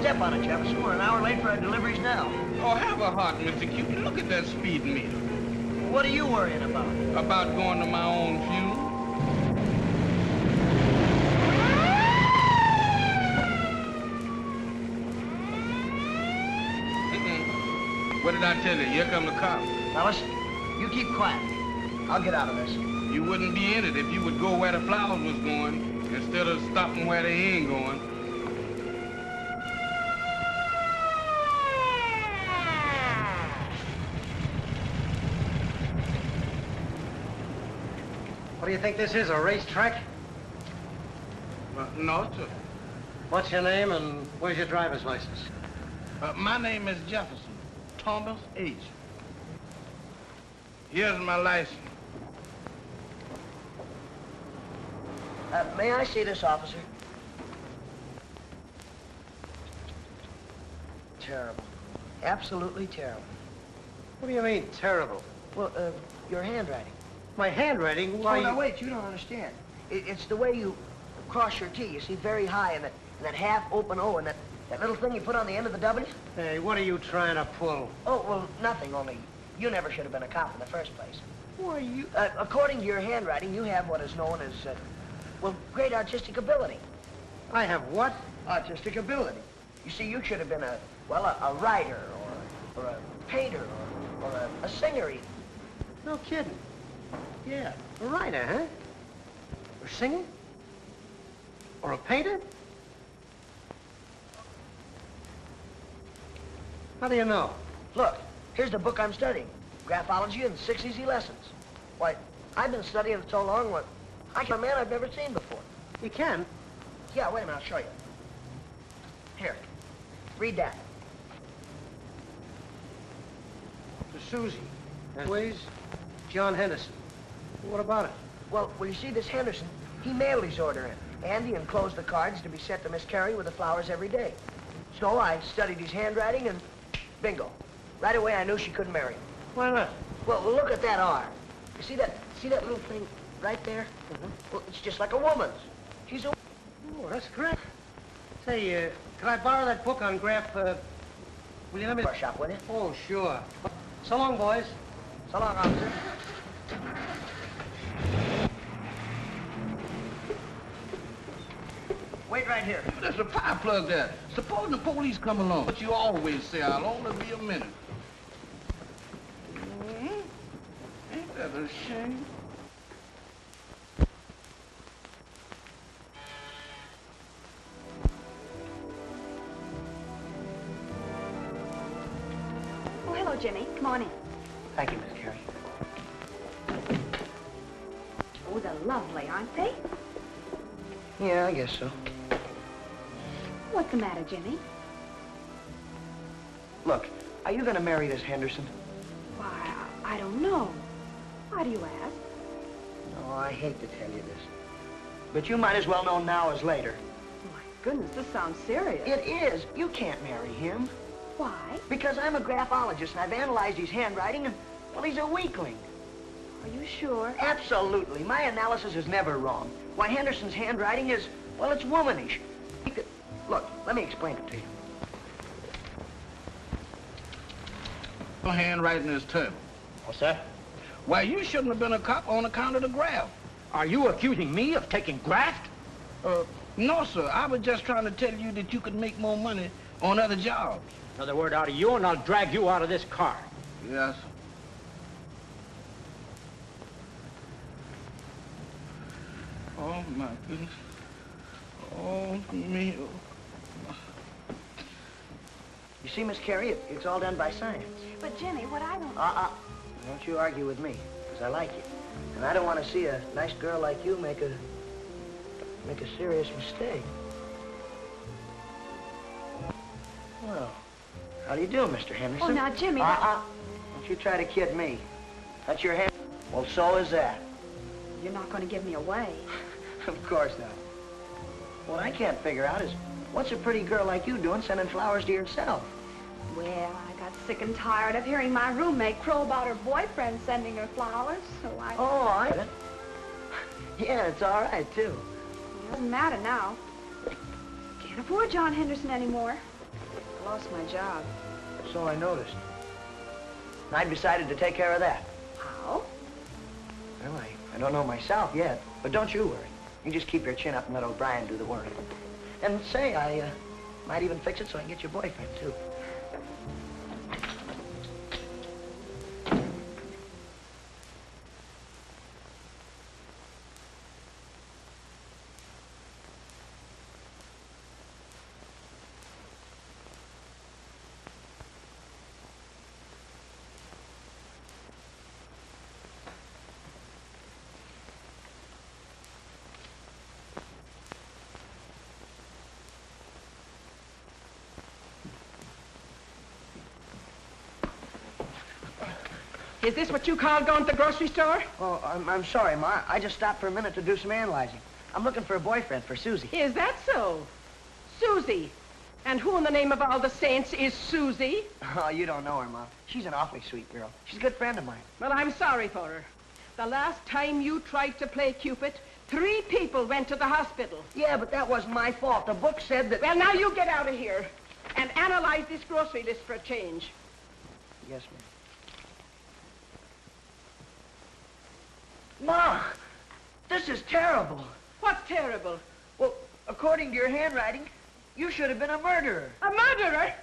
step on it, Jefferson. We're an hour late for our deliveries now. Oh, have a heart, Mr. Cupid. Look at that speeding meter. What are you worrying about? About going to my own funeral. What did I tell you? Here come the cop. Now listen, you keep quiet. I'll get out of this. You wouldn't be in it if you would go where the flowers was going instead of stopping where they ain't going. What do you think this is, a racetrack? No, sir. What's your name and where's your driver's license? My name is Jefferson, Thomas H. Here's my license. May I see this, officer? Terrible. Absolutely terrible. What do you mean, terrible? Well, your handwriting. My handwriting? Why? Oh, no, wait, you don't understand. It's the way you cross your T. You see, very high, and that half-open O, and that little thing you put on the end of the W. Hey, what are you trying to pull? Oh, well, nothing, only you never should have been a cop in the first place. Why, you... according to your handwriting, you have what is known as, well, great artistic ability. I have what? Artistic ability. You see, you should have been a writer, or a painter, or a singer, even. No kidding. Yeah, a writer, huh? Or a singer? Or a painter? How do you know? Look, here's the book I'm studying. Graphology and 6 Easy Lessons. Why, I've been studying it so long, I can a man I've never seen before. You can? Yeah, wait a minute, I'll show you. Here, read that. To Susie. Anyways, John Henderson. What about it? Well, you see, this Henderson, he mailed his order in, and he enclosed the cards to be sent to Miss Carey with the flowers every day. So I studied his handwriting, and bingo. Right away, I knew she couldn't marry him. Why not? Well, look at that R. You see that little thing right there? Mm-hmm. Well, it's just like a woman's. She's a... Oh, that's great. Say, can I borrow that book on graph, will you let me... For a shop, will you? Oh, sure. So long, boys. So long, officer. Wait right here. There's a fire plug there. Suppose the police come along. But you always say, I'll only be a minute. Ain't that a shame? Oh, hello, Jimmy. Come on in. Thank you, Miss Carey. Oh, they're lovely, aren't they? Yeah, I guess so. What's the matter, Jimmy? Look, are you going to marry this Henderson? Why, I don't know. Why do you ask? Oh, I hate to tell you this. But you might as well know now as later. My goodness, this sounds serious. It is. You can't marry him. Why? Because I'm a graphologist, and I've analyzed his handwriting, and, well, he's a weakling. Are you sure? Absolutely. My analysis is never wrong. Why, Henderson's handwriting is, well, it's womanish. Look, let me explain it to you. Your handwriting is terrible. What's that? Why, you shouldn't have been a cop on account of the graft. Are you accusing me of taking graft? No, sir. I was just trying to tell you that you could make more money on other jobs. Another word out of you, and I'll drag you out of this car. Yes. Oh, my goodness. Oh, me. You see, Miss Carey, it's all done by science. But, Jimmy, what I don't... Don't you argue with me, because I like you. And I don't want to see a nice girl like you make a serious mistake. Well, how do you do, Mr. Henderson? Oh, now, Jimmy... Don't you try to kid me. That's your hand. Well, so is that. You're not going to give me away. Of course not. What I can't figure out is, what's a pretty girl like you doing sending flowers to yourself? Well, I got sick and tired of hearing my roommate crow about her boyfriend sending her flowers, so I... Oh, I get it. Yeah, it's all right, too. It doesn't matter now. Can't afford John Henderson anymore. I lost my job. So I noticed. And I decided to take care of that. How? Well, I don't know myself yet, but don't you worry. You just keep your chin up and let O'Brien do the work. And say, I might even fix it so I can get your boyfriend, too. Is this what you call going to the grocery store? Oh, I'm sorry, Ma. I just stopped for a minute to do some analyzing. I'm looking for a boyfriend for Susie. Is that so? Susie. And who in the name of all the saints is Susie? Oh, you don't know her, Ma. She's an awfully sweet girl. She's a good friend of mine. Well, I'm sorry for her. The last time you tried to play Cupid, 3 people went to the hospital. Yeah, but that wasn't my fault. The book said that... Well, now you get out of here and analyze this grocery list for a change. Yes, ma'am. Ma, this is terrible. What's terrible? Well, according to your handwriting, you should have been a murderer. A murderer?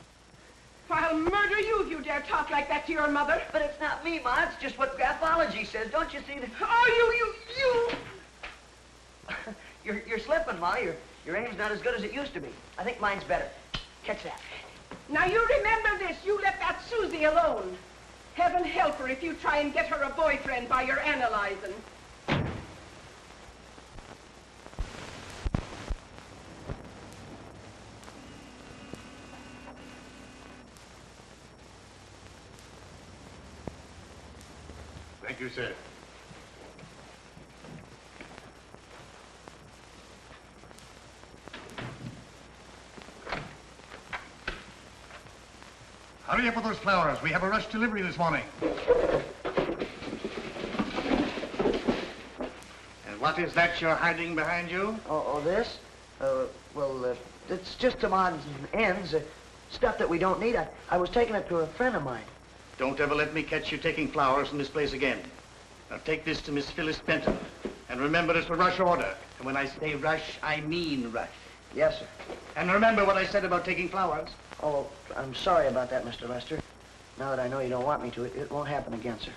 Why, I'll murder you if you dare talk like that to your mother. But it's not me, Ma. It's just what graphology says. Don't you see that? Oh, you! You're slipping, Ma. Your aim's not as good as it used to be. I think mine's better. Catch that. Now, you remember this. You let that Susie alone. Heaven help her if you try and get her a boyfriend by your analyzing. Thank you, sir. Hurry up with those flowers. We have a rush delivery this morning. And what is that you're hiding behind you? Oh, this? It's just some odds and ends. Stuff that we don't need. I was taking it to a friend of mine. Don't ever let me catch you taking flowers from this place again. Now take this to Miss Phyllis Benton. And remember, it's a rush order. And when I say rush, I mean rush. Yes, sir. And remember what I said about taking flowers. Oh, I'm sorry about that, Mr. Lester. Now that I know you don't want me to, it won't happen again, sir.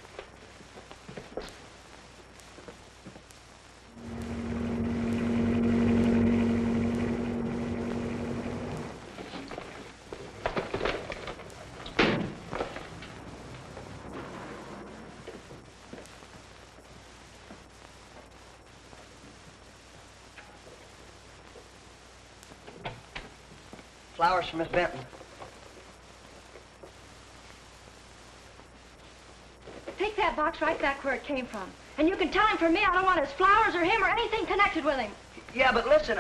Flowers for Miss Benton. Take that box right back where it came from. And you can tell him from me I don't want his flowers or him or anything connected with him. Yeah, but listen,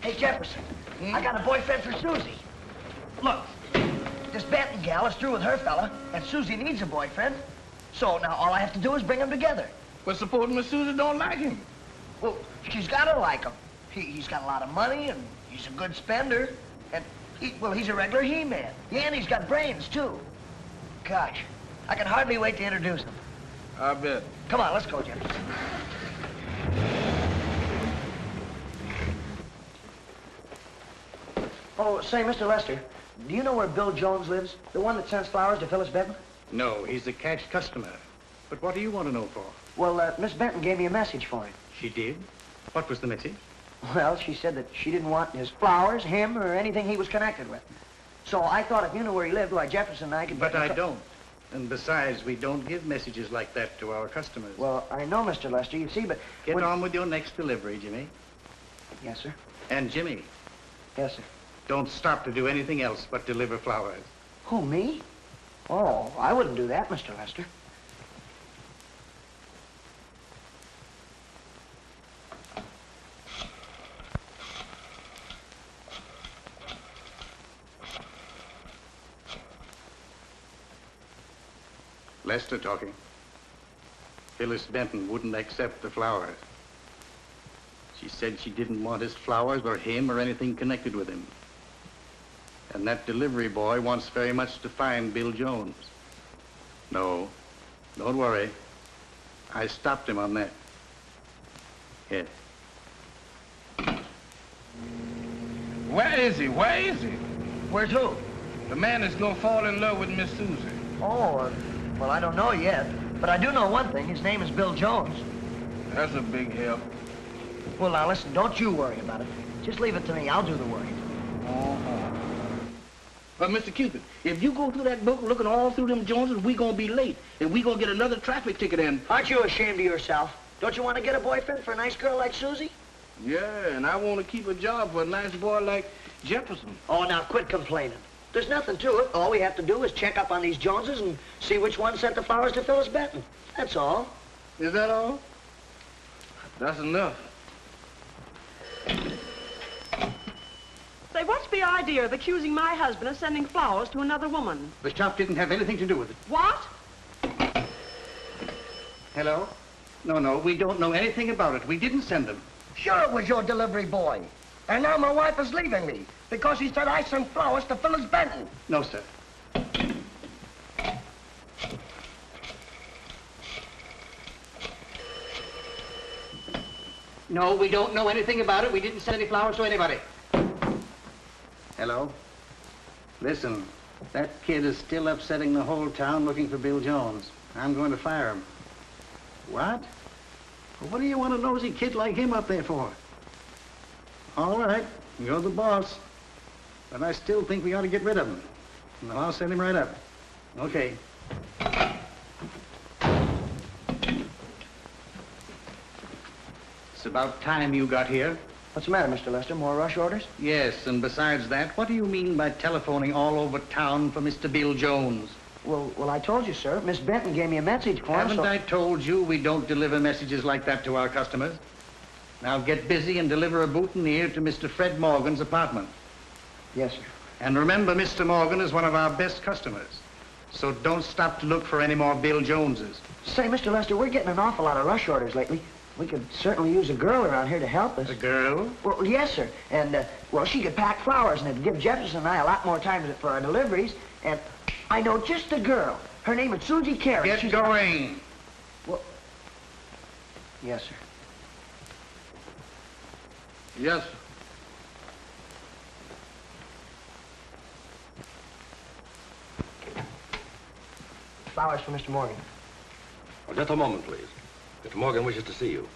Hey, Jefferson, I got a boyfriend for Susie. Look, this Benton gal is through with her fella, and Susie needs a boyfriend. So now all I have to do is bring them together. But supposing Miss Susie don't like him? Well, she's got to like him. He's got a lot of money, and he's a good spender. And, he's a regular he-man. Yeah, and he's got brains, too. Gosh, I can hardly wait to introduce him. I bet. Come on, let's go, Jefferson. Oh, say, Mr. Lester, do you know where Bill Jones lives? The one that sends flowers to Phyllis Benton? No, he's a cash customer. But what do you want to know for? Well, Miss Benton gave me a message for him. She did? What was the message? Well, she said that she didn't want his flowers, him, or anything he was connected with. So I thought if you knew where he lived, why, Jefferson and I could... But I don't. And besides, we don't give messages like that to our customers. Well, I know, Mr. Lester, you see, but... Get on with your next delivery, Jimmy. Yes, sir. And Jimmy, Yes, sir. don't stop to do anything else but deliver flowers. Who, me? Oh, I wouldn't do that, Mr. Lester. Lester talking. Phyllis Benton wouldn't accept the flowers. She said she didn't want his flowers or him or anything connected with him. And that delivery boy wants very much to find Bill Jones. No, don't worry. I stopped him on that. Yes. Where is he? Where is he? Where's who? The man that's gonna fall in love with Miss Susie. Oh, well, I don't know yet. But I do know one thing. His name is Bill Jones. That's a big help. Well, now, listen, don't you worry about it. Just leave it to me. I'll do the worrying. But, Mr. Cupid, if you go through that book looking all through them Joneses, we gonna be late. And we gonna get another traffic ticket and... Aren't you ashamed of yourself? Don't you want to get a boyfriend for a nice girl like Susie? Yeah, and I want to keep a job for a nice boy like Jefferson. Oh, now, quit complaining. There's nothing to it. All we have to do is check up on these Joneses and see which one sent the flowers to Phyllis Benton. That's all. Is that all? That's enough. Say, what's the idea of accusing my husband of sending flowers to another woman? The shop didn't have anything to do with it. What? Hello? No, we don't know anything about it. We didn't send them. Sure it was your delivery boy. And now my wife is leaving me because he said I sent flowers to Phyllis Benton. No, sir. No, we don't know anything about it. We didn't send any flowers to anybody. Hello? Listen, that kid is still upsetting the whole town looking for Bill Jones. I'm going to fire him. What? Well, what do you want a nosy kid like him up there for? All right, you're the boss. But I still think we ought to get rid of him. And I'll send him right up. Okay. It's about time you got here. What's the matter, Mr. Lester? More rush orders? Yes, and besides that, what do you mean by telephoning all over town for Mr. Bill Jones? Well, I told you, sir. Miss Benton gave me a message for him, Haven't I told you we don't deliver messages like that to our customers? Now get busy and deliver a boutonniere to Mr. Fred Morgan's apartment. Yes, sir. And remember, Mr. Morgan is one of our best customers. So don't stop to look for any more Bill Joneses. Say, Mr. Lester, we're getting an awful lot of rush orders lately. We could certainly use a girl around here to help us. A girl? Well, yes, sir. And, well, she could pack flowers, and it'd give Jefferson and I a lot more time for our deliveries. And I know just a girl. Her name is Susie Carey. Get going. Well, yes, sir. Yes, sir. Flowers for Mr. Morgan. Oh, just a moment, please. Mr. Morgan wishes to see you.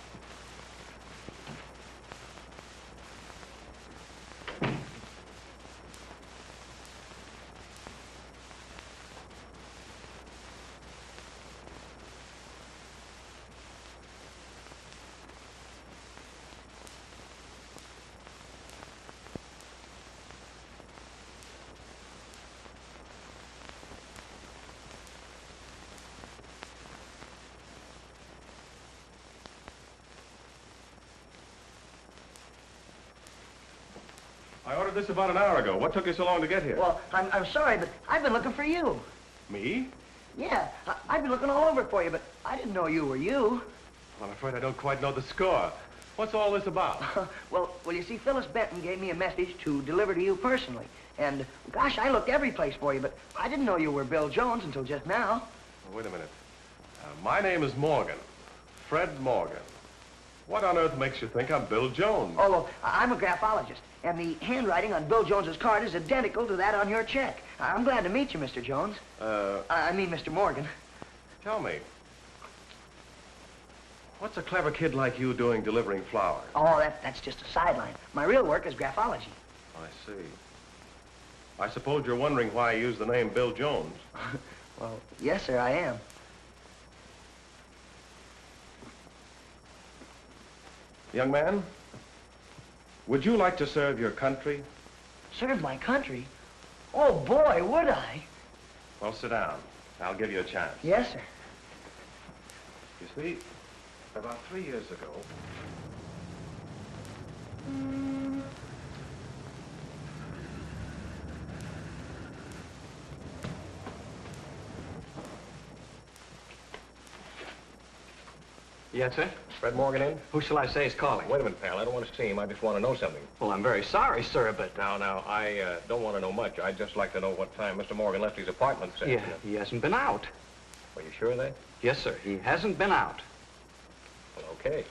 I ordered this about an hour ago. What took you so long to get here? Well, I'm sorry, but I've been looking for you. Me? Yeah, I've been looking all over for you, but I didn't know you were you. I'm afraid I don't quite know the score. What's all this about? Well, you see, Phyllis Benton gave me a message to deliver to you personally. And, gosh, I looked every place for you, but I didn't know you were Bill Jones until just now. Oh, wait a minute. My name is Morgan. Fred Morgan. What on earth makes you think I'm Bill Jones? Oh, well, I'm a graphologist, and the handwriting on Bill Jones's card is identical to that on your check. I'm glad to meet you, Mr. Jones. I mean, Mr. Morgan. Tell me, what's a clever kid like you doing delivering flowers? Oh, that's just a sideline. My real work is graphology. I see. I suppose you're wondering why I use the name Bill Jones. Well, yes, sir, I am. Young man, would you like to serve your country? Serve my country? Oh, boy, would I? Well, sit down. I'll give you a chance. Yes, sir. You see, about 3 years ago... Yes, sir? Fred Morgan in? Who shall I say is calling? Wait a minute, pal. I don't want to see him. I just want to know something. Well, I'm very sorry, sir, but... Now, I don't want to know much. I'd just like to know what time Mr. Morgan left his apartment this Yeah, afternoon. he hasn't been out. Are you sure of that? Yes, sir. He hasn't been out. Well, okay.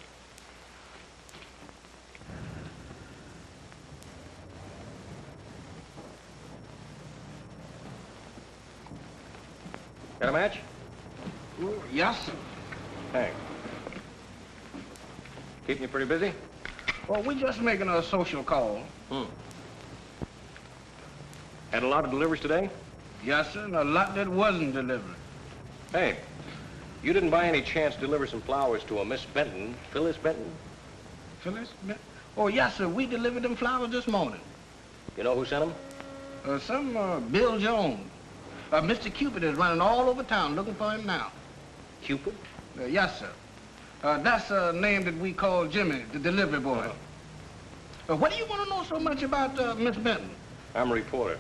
Got a match? Yes? Thanks. Keeping you pretty busy? Well, we just making a social call. Had a lot of deliveries today? Yes, sir, and a lot that wasn't delivered. Hey, you didn't by any chance deliver some flowers to a Miss Benton, Phyllis Benton? Phyllis? Oh, yes, sir, we delivered them flowers this morning. You know who sent them? Some Bill Jones. Mr. Cupid is running all over town looking for him now. Cupid? Yes, sir. That's a name that we call Jimmy, the delivery boy. What do you want to know so much about Miss Benton? I'm a reporter.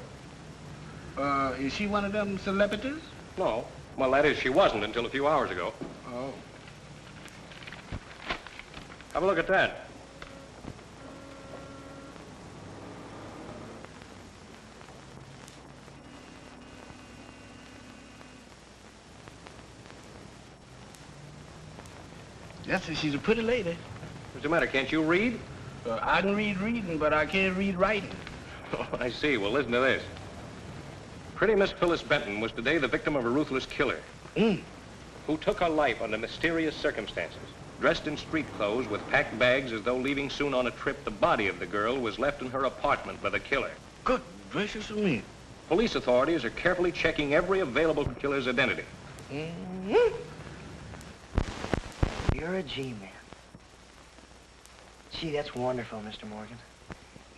Is she one of them celebrities? No. Well, that is, she wasn't until a few hours ago. Oh. Have a look at that. Yes, sir, she's a pretty lady. What's the matter? Can't you read? I can read reading, but I can't read writing. Oh, I see. Well, listen to this. Pretty Miss Phyllis Benton was today the victim of a ruthless killer who took her life under mysterious circumstances. Dressed in street clothes with packed bags as though leaving soon on a trip, the body of the girl was left in her apartment by the killer. Good gracious of me. Police authorities are carefully checking every available killer's identity. You're a G-man. Gee, that's wonderful, Mr. Morgan.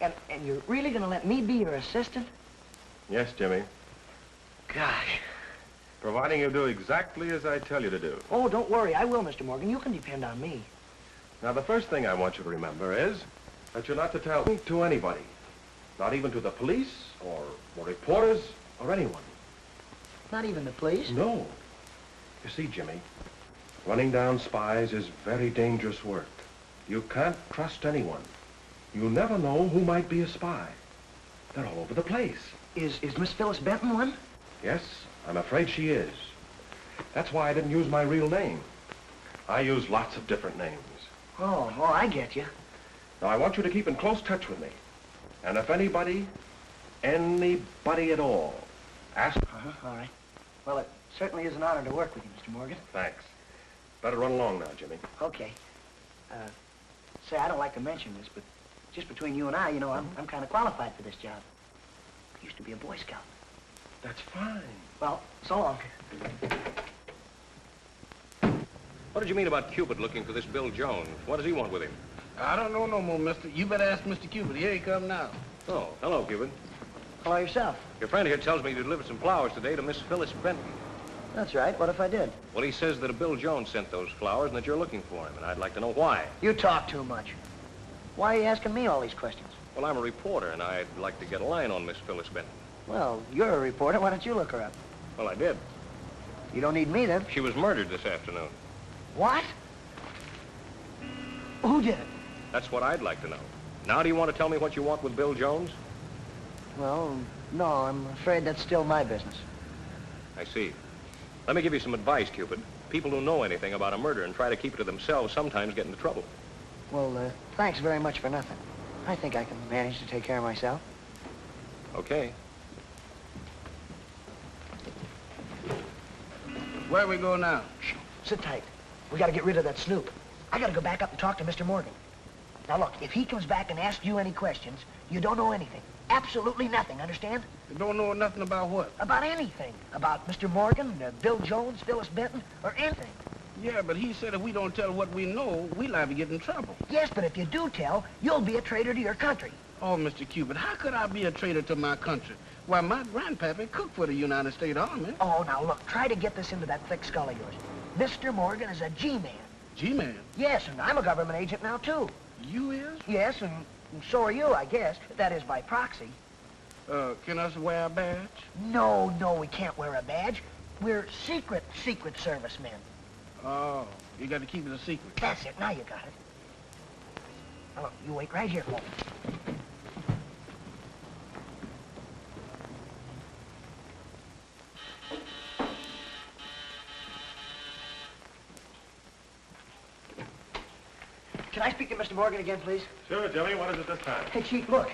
And you're really gonna let me be your assistant? Yes, Jimmy. Gosh. Providing you do exactly as I tell you to do. Oh, don't worry, I will, Mr. Morgan. You can depend on me. Now, the first thing I want you to remember is that you're not to tell to anybody. Not even to the police or reporters or anyone. Not even the police? No. You see, Jimmy, running down spies is very dangerous work. You can't trust anyone. You never know who might be a spy. They're all over the place. Is Miss Phyllis Benton one? Yes, I'm afraid she is. That's why I didn't use my real name. I use lots of different names. Oh, I get you. Now, I want you to keep in close touch with me. And if anybody at all, ask... All right. Well, it certainly is an honor to work with you, Mr. Morgan. Thanks. Better run along now, Jimmy. Okay. Say, I don't like to mention this, but just between you and I, you know, I'm kind of qualified for this job. I used to be a Boy Scout. That's fine. Well, so long. What did you mean about Cupid looking for this Bill Jones? What does he want with him? I don't know no more, mister. You better ask Mr. Cupid. Here he come now. Oh, hello, Cupid. Hello yourself. Your friend here tells me you delivered some flowers today to Miss Phyllis Benton. That's right. What if I did? Well, he says that a Bill Jones sent those flowers and that you're looking for him, and I'd like to know why. You talk too much. Why are you asking me all these questions? Well, I'm a reporter, and I'd like to get a line on Miss Phyllis Benton. Well, you're a reporter. Why don't you look her up? Well, I did. You don't need me, then. She was murdered this afternoon. What? Who did it? That's what I'd like to know. Now, do you want to tell me what you want with Bill Jones? Well, no, I'm afraid that's still my business. I see. Let me give you some advice, Cupid. People who know anything about a murder and try to keep it to themselves sometimes get into trouble. Well, thanks very much for nothing. I think I can manage to take care of myself. Okay. Where we go now? Shh, sit tight. We gotta get rid of that snoop. I gotta go back up and talk to Mr. Morgan. Now look, if he comes back and asks you any questions, you don't know anything. Absolutely nothing, understand? You don't know nothing about what? About anything. About Mr. Morgan, Bill Jones, Phyllis Benton, or anything. Yeah, but he said if we don't tell what we know, we liable to get in trouble. Yes, but if you do tell, you'll be a traitor to your country. Oh, Mr. Cupid, how could I be a traitor to my country? Why, my grandpappy cooked for the United States Army. Oh, now look, try to get this into that thick skull of yours. Mr. Morgan is a G-man. G-man? Yes, and I'm a government agent now, too. You is? Yes, and so are you, I guess. That is by proxy. Can us wear a badge? No, we can't wear a badge. We're secret service men. Oh, you got to keep it a secret. That's it. Now you got it. Now, look, you wait right here for me. Can I speak to Mr. Morgan again, please? Sure, Jimmy. What is it this time? Hey, Chief, look.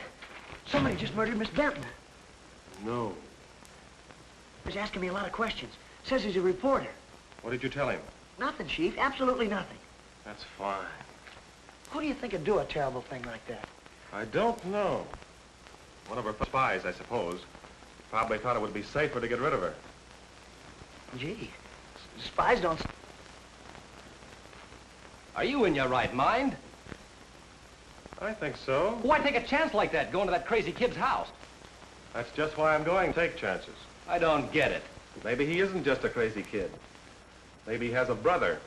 Somebody just murdered Miss Benton. No. He's asking me a lot of questions. Says he's a reporter. What did you tell him? Nothing, Chief. Absolutely nothing. That's fine. Who do you think would do a terrible thing like that? I don't know. One of her spies, I suppose. Probably thought it would be safer to get rid of her. Gee, spies don't... Are you in your right mind? I think so. Why take a chance like that, going to that crazy kid's house? That's just why I'm going to take chances. I don't get it. Maybe he isn't just a crazy kid. Maybe he has a brother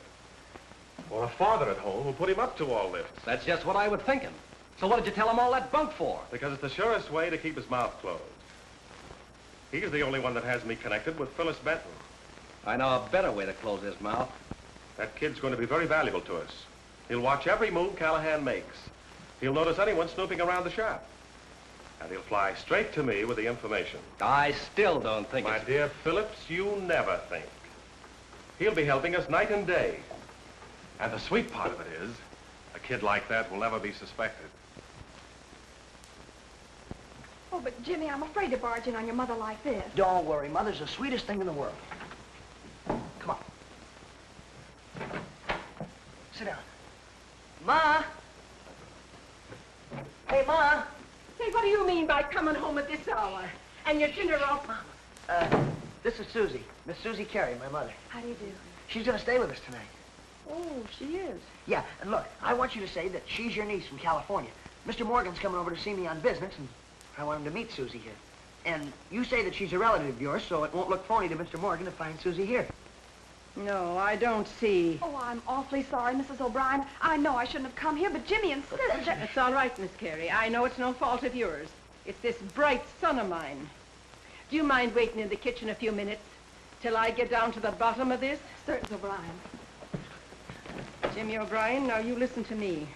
or a father at home who put him up to all this. That's just what I was thinking. So what did you tell him all that bunk for? Because it's the surest way to keep his mouth closed. He's the only one that has me connected with Phyllis Benton. I know a better way to close his mouth. That kid's going to be very valuable to us. He'll watch every move Callahan makes. He'll notice anyone snooping around the shop. And he'll fly straight to me with the information. I still don't think My it's... dear Phillips, you never think. He'll be helping us night and day. And the sweet part of it is, a kid like that will never be suspected. Oh, but Jimmy, I'm afraid to barge in on your mother like this. Don't worry, Mother's the sweetest thing in the world. Come on. Sit down. Ma! Hey, Ma! Say, what do you mean by coming home at this hour? And your dinner off? This is Susie. Miss Susie Carey, my mother. How do you do? She's gonna stay with us tonight. Oh, she is. Yeah, and look, I want you to say that she's your niece from California. Mr. Morgan's coming over to see me on business, and I want him to meet Susie here. And you say that she's a relative of yours, so it won't look phony to Mr. Morgan to find Susie here. No, I don't see. Oh, I'm awfully sorry, Mrs. O'Brien. I know I shouldn't have come here, but Jimmy insisted that... It's all right, Miss Carey. I know it's no fault of yours. It's this bright son of mine. Do you mind waiting in the kitchen a few minutes till I get down to the bottom of this? Sir, Miss O'Brien. Jimmy O'Brien, now you listen to me.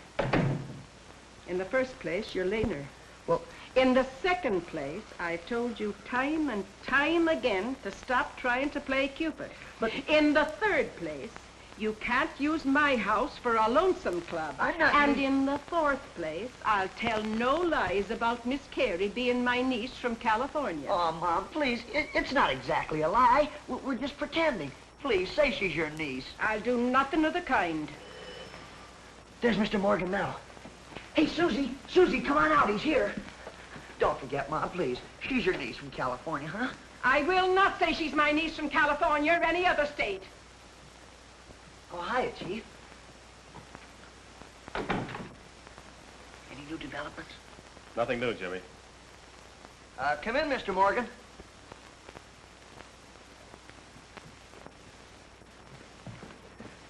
In the first place, you're later. Well, In the second place, I've told you time and time again to stop trying to play Cupid. But in the third place, you can't use my house for a lonesome club. I'm not... And in the fourth place, I'll tell no lies about Miss Carey being my niece from California. Oh, Mom, please, it's not exactly a lie. We're just pretending. Please, say she's your niece. I'll do nothing of the kind. There's Mr. Morgan now. Hey, Susie, Susie, come on out. He's here. Don't forget, Mom, please. She's your niece from California, huh? I will not say she's my niece from California or any other state. Oh, hiya, Chief. Any new developments? Nothing new, Jimmy. Come in, Mr. Morgan.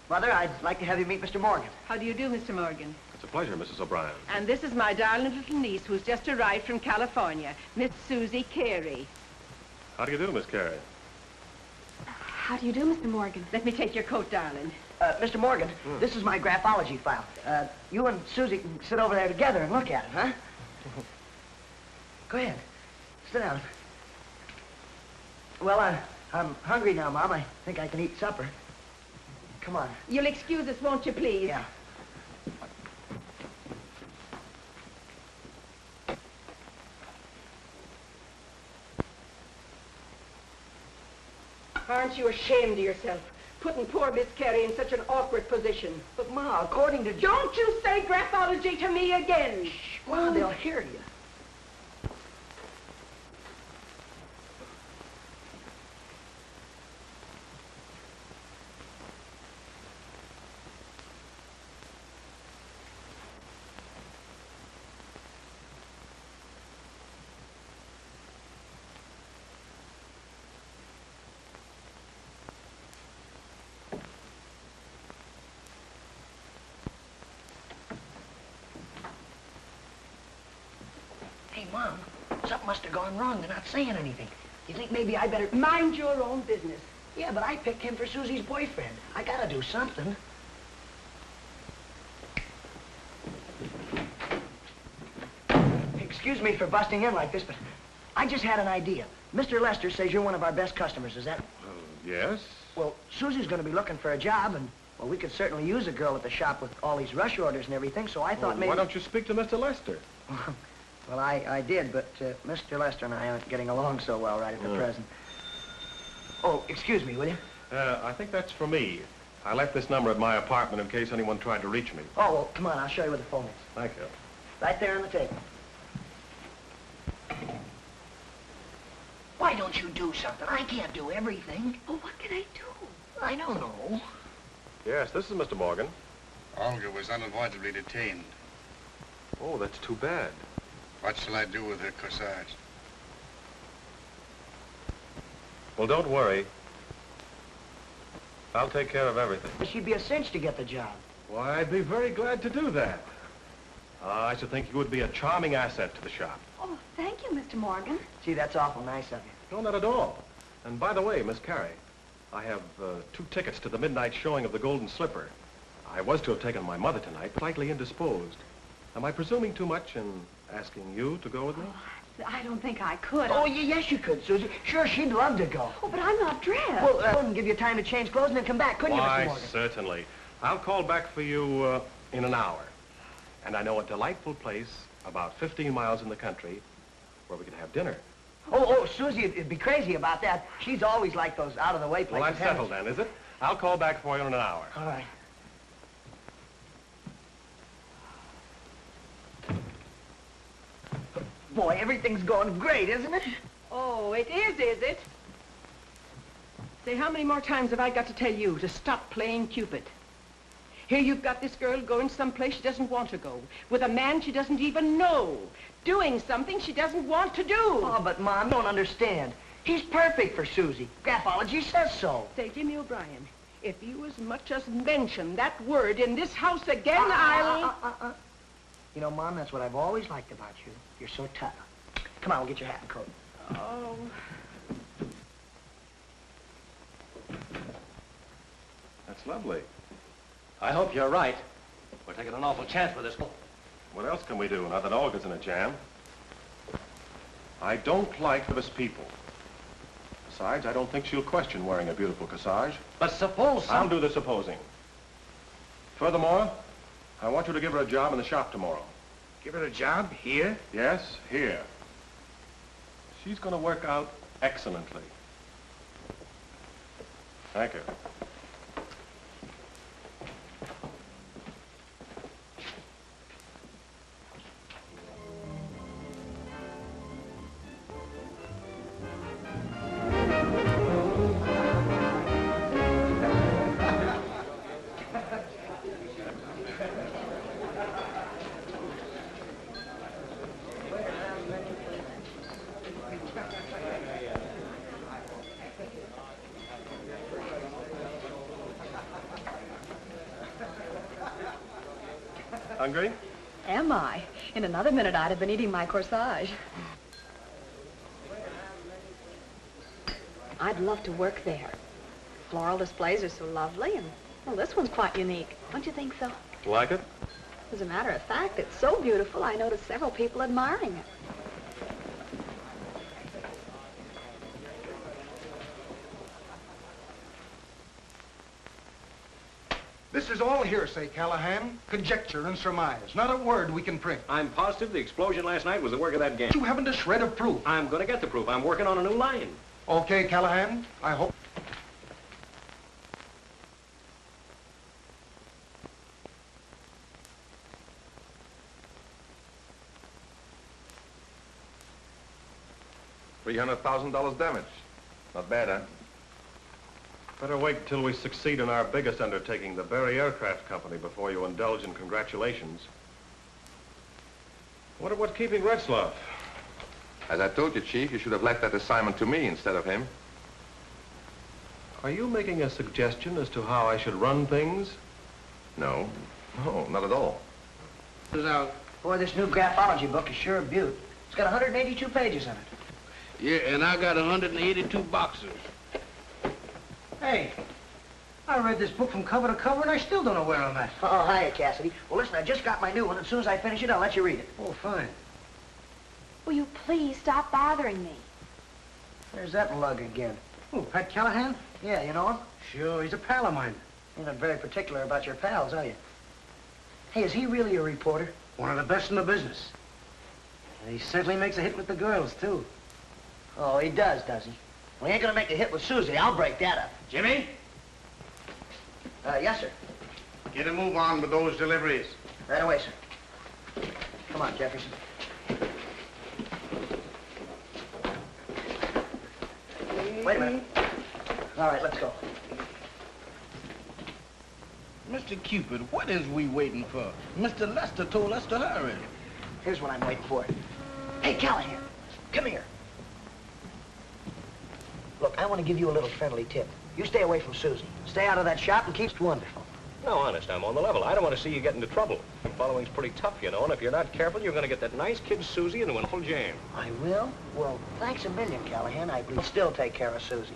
Mother, I'd like to have you meet Mr. Morgan. How do you do, Mr. Morgan? It's a pleasure, Mrs. O'Brien. And this is my darling little niece who's just arrived from California, Miss Susie Carey. How do you do, Miss Carey? How do you do, Mr. Morgan? Let me take your coat, darling. Mr. Morgan, this is my graphology file. You and Susie can sit over there together and look at it, huh? Go ahead. Sit down. Well, I'm hungry now, Mom. I think I can eat supper. Come on. You'll excuse us, won't you, please? Yeah. Aren't you ashamed of yourself, putting poor Miss Carey in such an awkward position? But, Ma, according to... Don't you say graphology to me again! Shh, Ma, they'll hear you. Hey, Mom, something must have gone wrong. They're not saying anything. You think maybe I better... Mind your own business. Yeah, but I picked him for Susie's boyfriend. I gotta do something. Excuse me for busting in like this, but I just had an idea. Mr. Lester says you're one of our best customers, is that? Yes? Well, Susie's gonna be looking for a job, and, well, we could certainly use a girl at the shop with all these rush orders and everything, so I thought maybe... Why don't you speak to Mr. Lester? Well, I did, but Mr. Lester and I aren't getting along so well right at the present. Oh, excuse me, will you? I think that's for me. I left this number at my apartment in case anyone tried to reach me. Oh, well, come on, I'll show you where the phone is. Thank you. Right there on the table. Why don't you do something? I can't do everything. Oh, what can I do? I don't know. Yes, this is Mr. Morgan. Olga was unavoidably detained. Oh, that's too bad. What shall I do with her corsage? Well, don't worry. I'll take care of everything. She'd be a cinch to get the job. Why, I'd be very glad to do that. I should think you would be a charming asset to the shop. Oh, thank you, Mr. Morgan. Gee, that's awful nice of you. No, not at all. And by the way, Miss Carey, I have 2 tickets to the midnight showing of The Golden Slipper. I was to have taken my mother tonight, slightly indisposed. Am I presuming too much in asking you to go with me? Oh, I don't think I could. Oh, yes, you could, Susie. Sure, she'd love to go. Oh, but I'm not dressed. Well, I wouldn't give you time to change clothes and then come back, couldn't you, Mr. Why, Morgan? certainly. I'll call back for you in an hour. And I know a delightful place about 15 miles in the country where we can have dinner. Oh, Susie would be crazy about that. She's always like those out-of-the-way places. Well, that's settled then, is it? I'll call back for you in an hour. All right. Boy, everything's going great, isn't it? Oh, it is it? Say, how many more times have I got to tell you to stop playing Cupid? Here you've got this girl going someplace she doesn't want to go, with a man she doesn't even know, doing something she doesn't want to do. Oh, but Mom, don't understand. He's perfect for Susie. Graphology says so. Say, Jimmy O'Brien, if you as much as mention that word in this house again, I'll... You know, Mom, that's what I've always liked about you. You're so tough. Come on, we'll get your hat and coat. Oh. That's lovely. I hope you're right. We're taking an awful chance with this. What else can we do now that Olga's in a jam? I don't like nervous people. Besides, I don't think she'll question wearing a beautiful corsage. But suppose I'll do the supposing. Furthermore, I want you to give her a job in the shop tomorrow. Give her a job here? Yes, here. She's going to work out excellently. Thank you. Hungry? Am I? In another minute, I'd have been eating my corsage. I'd love to work there. Floral displays are so lovely, and, well, this one's quite unique. Don't you think so? Like it? As a matter of fact, it's so beautiful, I noticed several people admiring it. This is all hearsay, Callahan. Conjecture and surmise. Not a word we can print. I'm positive the explosion last night was the work of that gang. You haven't a shred of proof. I'm going to get the proof. I'm working on a new line. Okay, Callahan. I hope... $300,000 damage. Not bad, huh? Better wait until we succeed in our biggest undertaking, the Berry Aircraft Company, before you indulge in congratulations. What's keeping Retzloff? As I told you, Chief, you should have left that assignment to me instead of him. Are you making a suggestion as to how I should run things? No. No, not at all. Boy, this new graphology book is sure a beaut. It's got 182 pages in it. Yeah, and I got 182 boxes. Hey, I read this book from cover to cover, and I still don't know where I'm at. Oh, hiya, Cassidy. Well, listen, I just got my new one. As soon as I finish it, I'll let you read it. Oh, fine. Will you please stop bothering me? There's that lug again. Oh, Pat Callahan? Yeah, you know him? Sure, he's a pal of mine. You're not very particular about your pals, are you? Hey, is he really a reporter? One of the best in the business. And he certainly makes a hit with the girls, too. Oh, he does he? Well, he ain't gonna make a hit with Susie. I'll break that up. Jimmy, Yes, sir. get a move on with those deliveries. Right away, sir. Come on, Jefferson. Wait a minute. All right, let's go. Mr. Cupid, what is we waiting for? Mr. Lester told us to hurry. Here's what I'm waiting for. Hey, Callahan, come here. Look, I want to give you a little friendly tip. You stay away from Susie. Stay out of that shop and keep wonderful. No, honest, I'm on the level. I don't want to see you get into trouble. Following's pretty tough, you know, and if you're not careful, you're going to get that nice kid Susie into an awful jam. I will? Well, thanks a million, Callahan. I will still take care of Susie.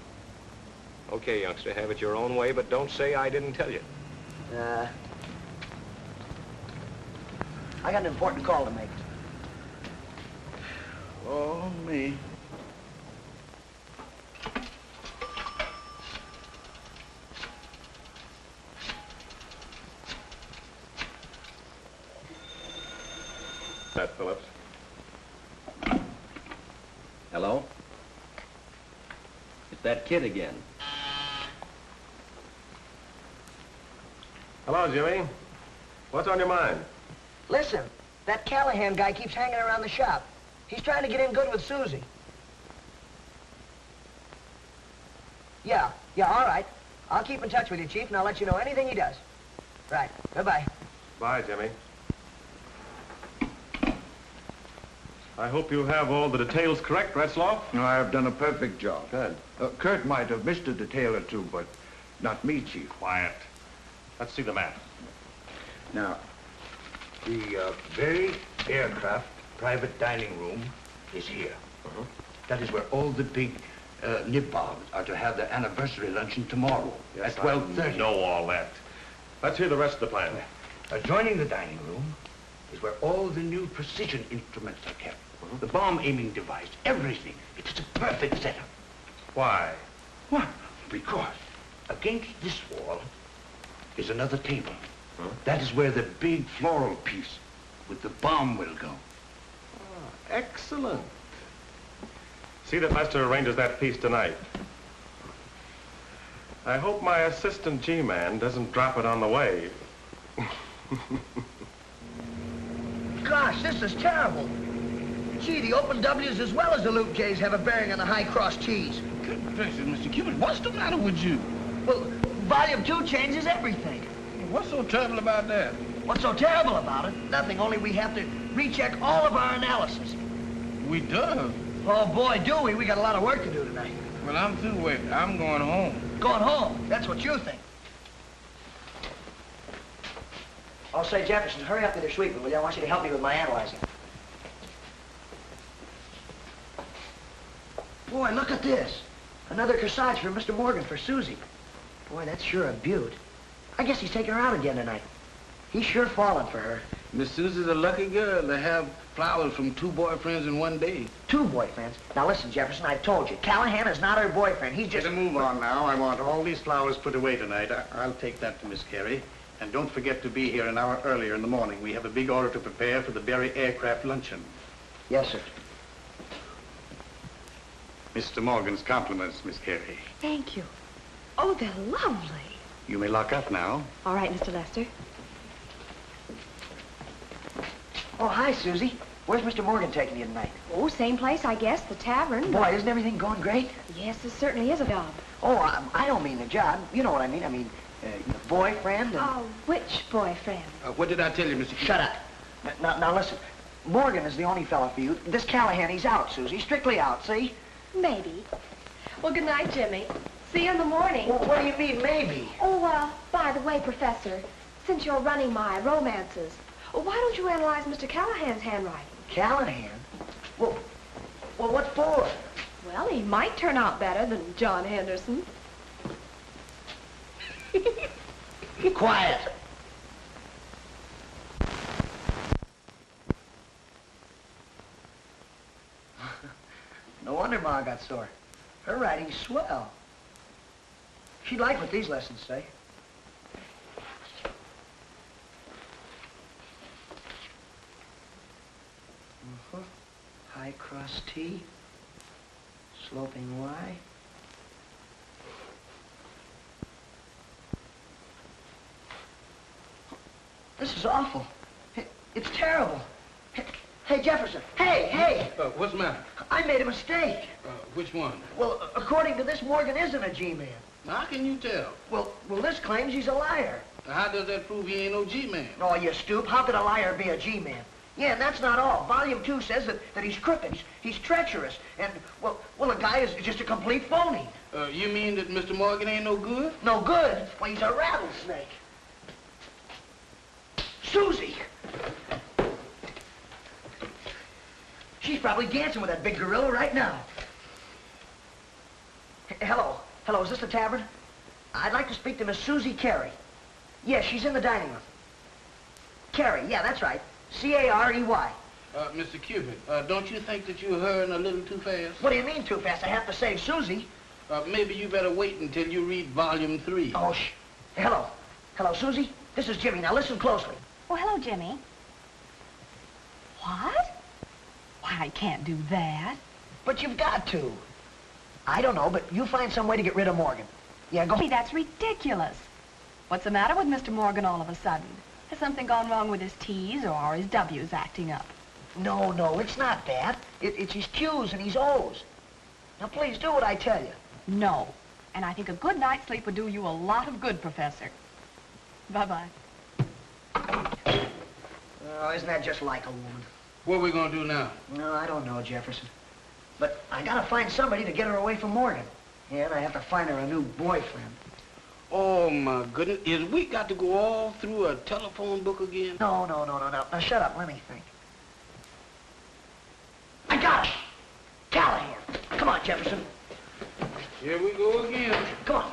Okay, youngster, have it your own way, but don't say I didn't tell you. I got an important call to make. Oh, me. That Phillips. Hello? It's that kid again. Hello, Jimmy. What's on your mind? Listen, that Callahan guy keeps hanging around the shop. He's trying to get in good with Susie. Yeah, all right. I'll keep in touch with you, Chief, and I'll let you know anything he does. Right, goodbye. Bye, Jimmy. I hope you have all the details correct, Retzloff. No, I have done a perfect job. Good. Kurt might have missed a detail or two, but not me, Chief. Quiet. Let's see the map. Now, the Berry Aircraft private dining room is here. That is where all the big nibobs are to have their anniversary luncheon tomorrow at 12:30. I know all that. Let's hear the rest of the plan. Adjoining the dining room is where all the new precision instruments are kept. The bomb aiming device, everything. It's a perfect setup. Why? Why? Because against this wall is another table. That is where the big floral piece with the bomb will go. Excellent. See that Lester arranges that piece tonight. I hope my assistant G-man doesn't drop it on the way. Gosh, this is terrible. Gee, the open W's as well as the loop J's have a bearing on the high cross T's. Good gracious, Mr. Cupid, what's the matter with you? Well, volume 2 changes everything. What's so terrible about that? What's so terrible about it? Nothing, only we have to recheck all of our analysis. We do. Oh, boy, do we. We got a lot of work to do tonight. Well, I'm through waiting. I'm going home. Going home? That's what you think. Oh, say, Jefferson, hurry up with your sweeping, will you? I want you to help me with my analyzing. Boy, look at this. Another corsage for Mr. Morgan for Susie. Boy, that's sure a beaut. I guess he's taking her out again tonight. He's sure falling for her. Miss Susie's a lucky girl to have flowers from 2 boyfriends in one day. 2 boyfriends? Now listen, Jefferson, I've told you. Callahan is not her boyfriend. He's just... Get a move on now. I want all these flowers put away tonight. I'll take that to Miss Carey. And don't forget to be here an hour earlier in the morning. We have a big order to prepare for the Berry Aircraft luncheon. Yes, sir. Mr. Morgan's compliments, Miss Carey. Thank you. Oh, they're lovely. You may lock up now. All right, Mr. Lester. Oh, hi, Susie. Where's Mr. Morgan taking you tonight? Oh, same place, I guess, the tavern. Boy, isn't everything going great? Yes, it certainly is a job. Oh, I don't mean the job. You know what I mean. I mean, the boyfriend and... Oh, which boyfriend? What did I tell you, Mr. Cupid? Shut up. Now, listen. Morgan is the only fella for you. This Callahan, he's out, Susie. Strictly out, see? Maybe. Well, good night, Jimmy. See you in the morning. Well, what do you mean, maybe? Oh, by the way, Professor, since you're running my romances, why don't you analyze Mr. Callahan's handwriting? Callahan? Well, what for? Well, he might turn out better than John Henderson. Quiet. No wonder Ma got sore. Her writing's swell. She'd like what these lessons say. High cross T, sloping Y. This is awful. It's terrible. Hey, Jefferson. Hey! What's the matter? I made a mistake. Which one? Well, according to this, Morgan isn't a G-man. How can you tell? Well, this claims he's a liar. How does that prove he ain't no G-man? Oh, you stoop. How could a liar be a G-man? Yeah, and that's not all. Volume 2 says that he's crooked, he's treacherous, and, well, a guy is just a complete phony. You mean that Mr. Morgan ain't no good? No good? Well, he's a rattlesnake. Susie! She's probably dancing with that big gorilla right now. Hello, is this the tavern? I'd like to speak to Miss Susie Carey. Yes, she's in the dining room. Carey, yeah, that's right. C-A-R-E-Y. Mr. Cupid, don't you think that you're hurrying a little too fast? What do you mean too fast? I have to save Susie. Maybe you better wait until you read volume 3. Oh, shh. Hello, Susie. This is Jimmy. Now listen closely. Oh, hello, Jimmy. What? Why, I can't do that. But you've got to. I don't know, but you find some way to get rid of Morgan. Yeah, go. Hey, that's ridiculous. What's the matter with Mr. Morgan all of a sudden? Has something gone wrong with his T's or are his W's acting up? No, it's not that. It's his Q's and his O's. Now, please do what I tell you. No. And I think a good night's sleep would do you a lot of good, Professor. Bye-bye. Oh, isn't that just like a woman? What are we gonna do now? No, I don't know, Jefferson. But I gotta find somebody to get her away from Morgan. And I have to find her a new boyfriend. Oh, my goodness. Is we got to go all through a telephone book again? No. Now, shut up. Let me think. I got it! Callahan. Come on, Jefferson. Here we go again. Come on.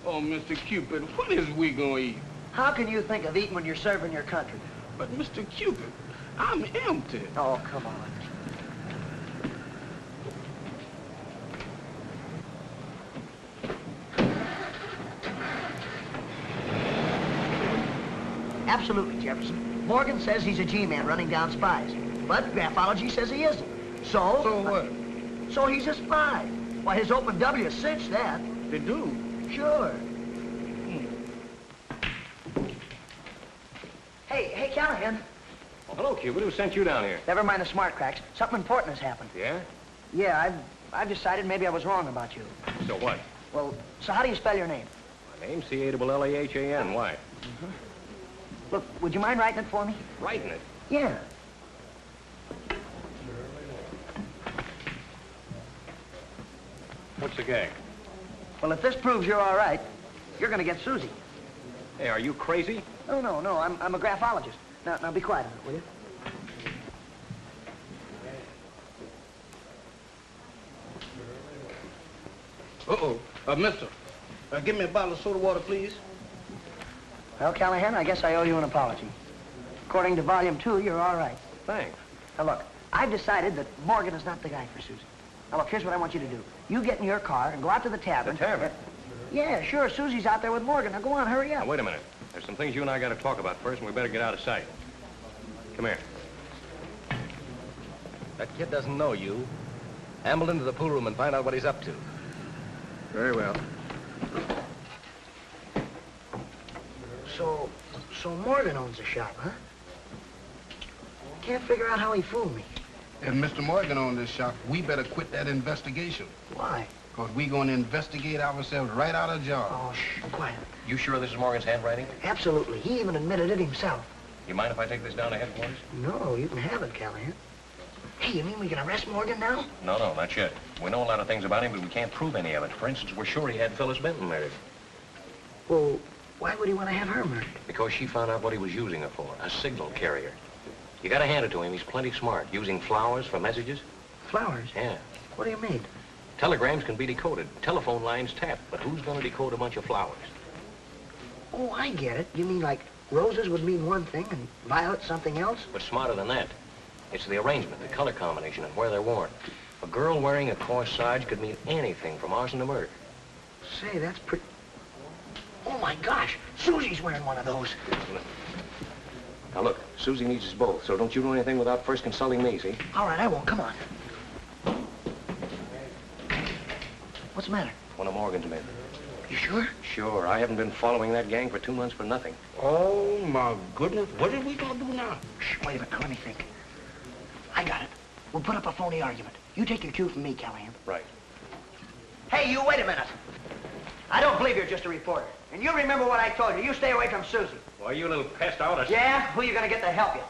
Oh, Mr. Cupid, what is we gonna eat? How can you think of eating when you're serving your country? But, Mr. Cupid, I'm empty. Oh, come on. Absolutely, Jefferson. Morgan says he's a G-man running down spies. But graphology says he isn't. So? So what? So he's a spy. Why, his open W cinched that. They do? Sure. Hey, Callahan. Oh, hello, Cupid. Who sent you down here? Never mind the smart cracks. Something important has happened. Yeah? Yeah, I've decided maybe I was wrong about you. So what? Well, so how do you spell your name? My name's C-A-L-L-A-H-A-N. Why? Look, would you mind writing it for me? Writing it? Yeah. What's the gag? Well, if this proves you're all right, you're going to get Susie. Hey, are you crazy? No, I'm a graphologist. Now be quiet a minute, will you? Mister, give me a bottle of soda water, please. Well, Callahan, I guess I owe you an apology. According to Volume 2, you're all right. Thanks. Now, look, I've decided that Morgan is not the guy for Susie. Now, look, here's what I want you to do. You get in your car and go out to the tavern. The tavern? Yeah, sure. Susie's out there with Morgan. Now, go on, hurry up. Now, wait a minute. There's some things you and I got to talk about first, and we better get out of sight. Come here. That kid doesn't know you. Amble into the pool room and find out what he's up to. Very well. So Morgan owns the shop, huh? Can't figure out how he fooled me. If Mr. Morgan owns this shop, we better quit that investigation. Why? Because we're going to investigate ourselves right out of job. Oh, shh, quiet. You sure this is Morgan's handwriting? Absolutely. He even admitted it himself. You mind if I take this down to headquarters? No, you can have it, Callahan. Hey, you mean we can arrest Morgan now? No, not yet. We know a lot of things about him, but we can't prove any of it. For instance, we're sure he had Phyllis Benton murdered. Well, why would he want to have her murdered? Because she found out what he was using her for, a signal carrier. You gotta hand it to him. He's plenty smart, using flowers for messages. Flowers? Yeah. What do you mean? Telegrams can be decoded, telephone lines tapped, but who's going to decode a bunch of flowers? Oh, I get it. You mean like roses would mean one thing and violets something else? But smarter than that. It's the arrangement, the color combination, and where they're worn. A girl wearing a corsage could mean anything from arson to murder. Say, that's pretty... Oh, my gosh. Susie's wearing one of those. Now, look, Susie needs us both, so don't you do anything without first consulting me, see? All right, I won't. Come on. What's the matter? One of Morgan's men. You sure? Sure. I haven't been following that gang for 2 months for nothing. Oh, my goodness. What are we going to do now? Shh, wait a minute. Now, let me think. I got it. We'll put up a phony argument. You take your cue from me, Callahan. Right. Hey, you, wait a minute. I don't believe you're just a reporter. And you remember what I told you. You stay away from Susie. Why, you little pest out of... Yeah? Who are you going to get to help you?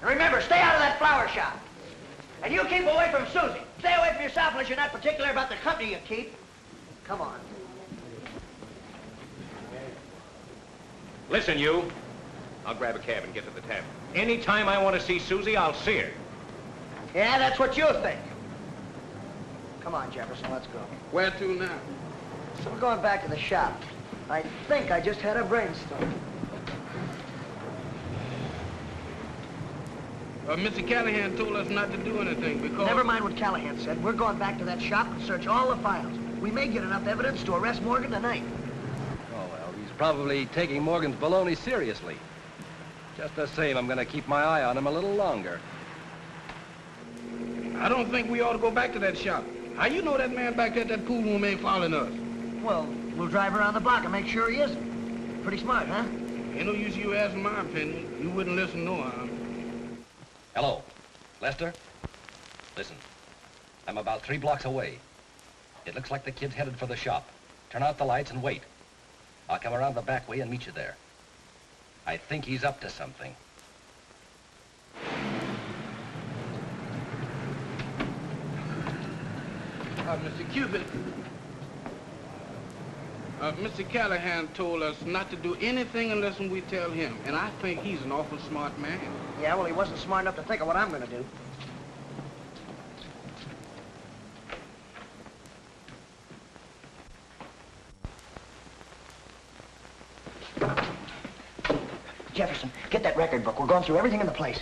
And remember, stay out of that flower shop. And you keep away from Susie. Stay away from yourself unless you're not particular about the company you keep. Come on. Listen, you. I'll grab a cab and get to the tavern. Anytime I want to see Susie, I'll see her. Yeah, that's what you think. Come on, Jefferson, let's go. Where to now? So we're going back to the shop. I think I just had a brainstorm. Mr. Callahan told us not to do anything because... Never mind what Callahan said. We're going back to that shop and search all the files. We may get enough evidence to arrest Morgan tonight. Oh, well, he's probably taking Morgan's baloney seriously. Just the same, I'm going to keep my eye on him a little longer. I don't think we ought to go back to that shop. How you know that man back at that pool room ain't following us? Well, we'll drive around the block and make sure he isn't. Pretty smart, huh? Ain't no use you asking my opinion. You wouldn't listen no how. Hello, Lester? Listen, I'm about 3 blocks away. It looks like the kid's headed for the shop. Turn out the lights and wait. I'll come around the back way and meet you there. I think he's up to something. Mr. Cupid, Mr. Callahan told us not to do anything unless we tell him, and I think he's an awful smart man. Yeah, well, he wasn't smart enough to think of what I'm going to do. Jefferson, get that record book. We're going through everything in the place.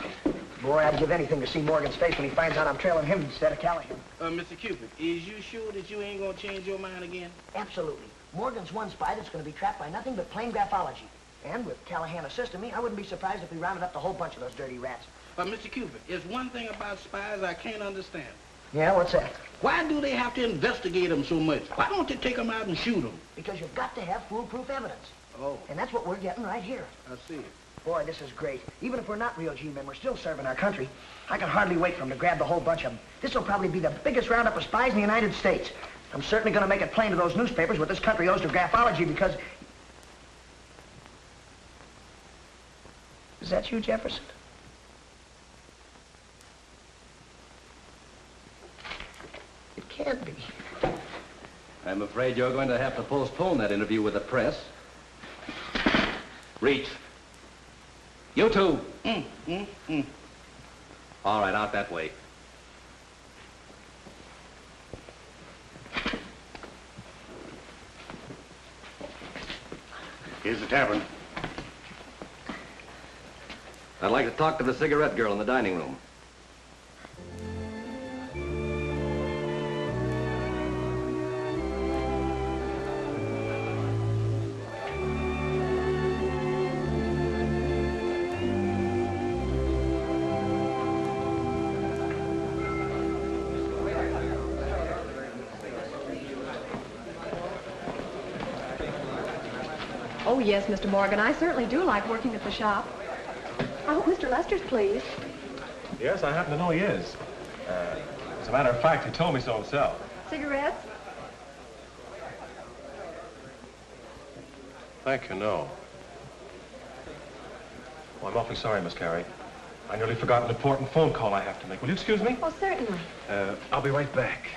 Boy, I'd give anything to see Morgan's face when he finds out I'm trailing him instead of Callahan. Mr. Cupid, is you sure that you ain't gonna change your mind again? Absolutely. Morgan's one spy that's going to be trapped by nothing but plain graphology. And with Callahan assisting me, I wouldn't be surprised if we rounded up the whole bunch of those dirty rats. Mr. Cupid, there's one thing about spies I can't understand. Yeah, what's that? Why do they have to investigate them so much? Why don't they take them out and shoot them? Because you've got to have foolproof evidence. Oh. And that's what we're getting right here. I see. Boy, this is great. Even if we're not real G-men, we're still serving our country. I can hardly wait for them to grab the whole bunch of them. This will probably be the biggest roundup of spies in the United States. I'm certainly going to make it plain to those newspapers what this country owes to graphology because... Is that you, Jefferson? It can't be. I'm afraid you're going to have to postpone that interview with the press. Reach. You two. All right, out that way. Here's the tavern. I'd like to talk to the cigarette girl in the dining room. Oh, yes, Mr. Morgan. I certainly do like working at the shop. I hope Mr. Lester's pleased. Yes, I happen to know he is. As a matter of fact, he told me so himself. Cigarettes? Thank you, no. Well, I'm awfully sorry, Miss Carey. I nearly forgot an important phone call I have to make. Will you excuse me? Oh, certainly. I'll be right back.